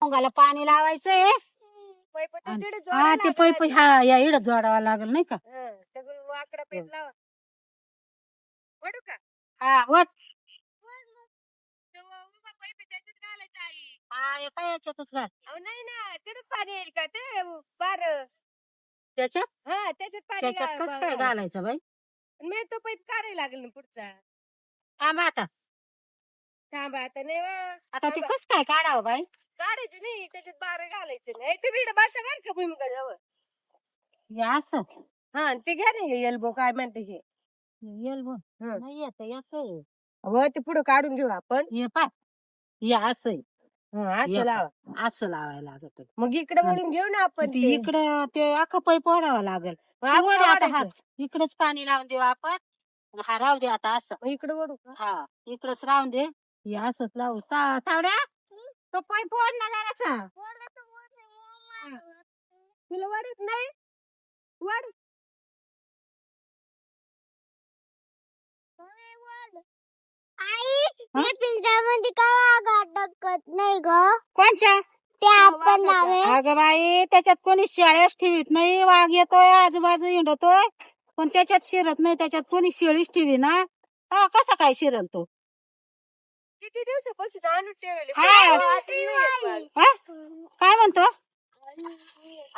भुईमुगाला पाणी लावायचंय. हा ते पैप हा या इडं जोडावा लागेल नाही का. वाकडा पेट लावा. वडू का? हा वट. आई हा काय याच्यातच घाल. नाही ना तिथं पाणी येईल का ते बार त्याच्यात हा त्याच्यात पाणी त्याच्यात कसं काय घालायचं बाई. मी तो पैप काढायला लागेल ना पुढचा. थांबा आता. थांबा आता नाही आता ते कसं काय काढावं बाई. काढायचं नाही त्याच्यात बार घालायचं नाही. तुम्ही इकडे बसा बर का भुईमुगाजवळ. हे असं हा ते घ्या ना एल्बो काय म्हणते हे एल्बो नाही येत येतंय. ते पुढे काढून घेऊ आपण. हे पाय हे असं आहे. असं लावा. असं लावायला लागत. मग इकडे वळून घेऊ ना आपण ते. इकडं ते अख्खं पैप ओढावं लागेल. इकडेच पाणी लावून देऊ आपण. हा राहू दे आता असं. इकडे वळू का? हा इकडच राहून दे. हे असंच लावू. तावड्या तो पैप ओढ ना जरासा. तुला वाढत नाही वाढ. आई पिंजऱ्यामध्ये का वाघ अटकत नाही ग. कोणच्या ते आपण नावे. अगं बाई त्याच्यात कोणी शेळ्याच ठेवीत नाही. वाघ येतोय आजूबाजू हिंडतोय पण त्याच्यात शिरत नाही. त्याच्यात कोणी शेळीच ठेवी ना. कसा काय शिरल तो. किती दिवसापासून आणून ठेवले. काय म्हणतो.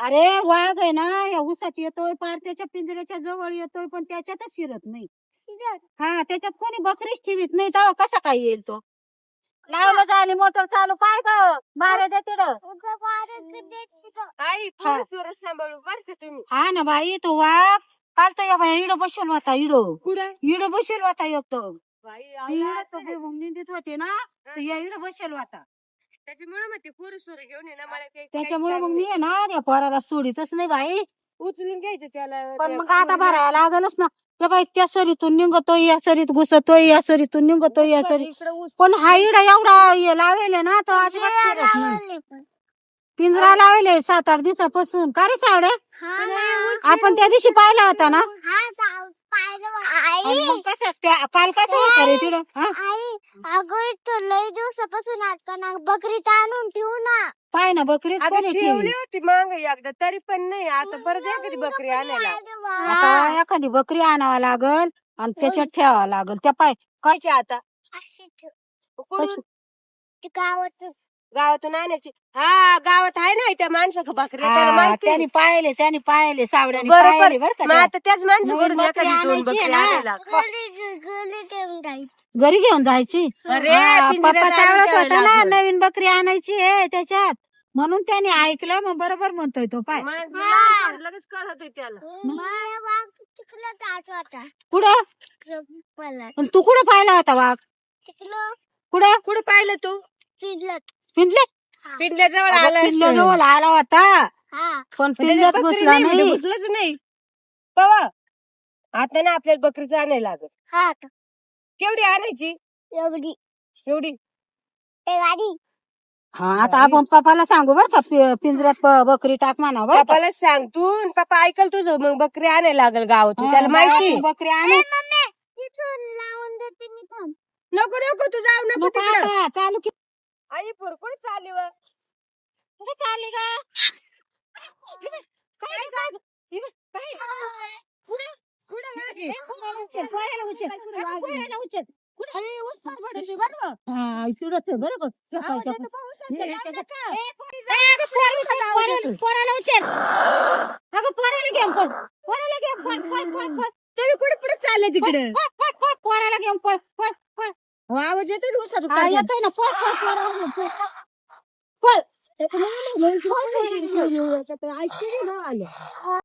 अरे वाघ आहे ना या उसात येतोय पार त्याच्या पिंजऱ्याच्या जवळ येतोय पण त्याच्यातच शिरत नाही. हा त्याच्यात कोणी बकरीच ठेवीत नाही. तेव्हा कसा काय येईल तो. लावलं झाली मोटर चालू पाय ग बारा दे तिकडं. आई चोर सांभाळू बर का तुम्ही. हा ना बाई तो वाघ काल तर या बाई इडं बसेल होता. कुठं इडं बसेल होता एकदम. बाई निंदीत होते ना तर या इडं बसेल होता. त्याच्यामुळे मग ते पोरं सोरं घेऊन ये ना मला ते त्याच्यामुळे मग मी आहे ना या पोराला सोडीतच नाही बाई. उचलून घ्यायचं त्याला. पण मग आता भरायला लागलच ना. त्या बाई त्या सरीतून निघतोय या सरीत घुसतोय या सरीतून निघतोय या सरीत. इकडे ऊस पण हा इडा एवढा लावेल ना तर अजिबात शिरत नाही. पिंजरा लावेले 7-8 दिवसापासून. का रे सावड्या आपण त्या दिवशी पाहिला होता ना. आणि मग कसं काल कसं होतं रे तिकडं. अगं इथं लय दिवसापासून अटकना बकरी आणून ठेवू ना. पाय ना बकरीच कोणी ठेवली ठेवली. होती माग एकदा तरी पण नाही. आता परत एखादी बकरी आणायला. आता एखादी बकरी आणावा लागल आणि त्याच्यात ठेवावं लागल. त्या पाय खायची आता अशी ठेव. कुठून? ती गावात गावातून आणायची. हा गावात आहे ना त्या माणसाचं बकरी त्याला माहिती. त्याने पाहिले सावड्याने बरोबर. पाहिले बरं का मग त्या. आता त्याच माणसाकडून नवीन बकरी एखादी 2 आणायची बकरी आहे ना. आणायला. गली ठेवून जायची. घरी घेऊन जायची. अरे हा, पिंजऱ्यात पप्पा आणून चावडत ठेवायला होता ना लागलं. नवीन बकरी आणायची आहे त्याच्यात. म्हणून त्याने ऐकलं मग बरोबर म्हणतोय तो पाय. मग लहान पोर लगेच कळत त्याला. मला वाघ तिकडं जायचं होता. कुठं पळत पण तू कुठं पाहिला होता वाघ. तिकडं कुठं कुठे पाहिलं तू? फिरलत. पिंजले पिंजऱ्याजवळ आला पिंजल्याजवळ आला होता हा पण पिंजल्यात घुसला नाही. घुसलंच नाही. पवा आता ना आपल्याला बकरीचं आणायला लागत. हा आता केवढी आणायची? एवढी एवढी. ते गाडी. हा आता आपण पप्पाला सांगू बर का पिंजऱ्यात बकरी टाक म्हणा बर का. पप्पाला सांग तू. पप्पा ऐकल तुझं मग बकरी आणायला लागल गावातून. त्याला माहिती. बकरी आण. तिथून लावून देते मी थांब. नको नको तू जाऊ नको तिकडं. आता चालू की आई पोर कुठे चालली व? कुठे चालली का. काय काय कुठं मागे? पोराला उचल. पोराला उचल. हा इकडंच आहे बरं का. पोराला उचल. अगं पोराला घेऊन पळ. पोराला घेऊन पळ. पळ पळ पळ. तुम्ही कुठे पुढे चालले तिकडे? पळ पळ पोराला घेऊन पळ. पळ पळ. आवाज येतोय ना उसात हा, येतोय ना. पळ पळ पोराला घेऊन पळ. पळ. ऐकते ना आलं.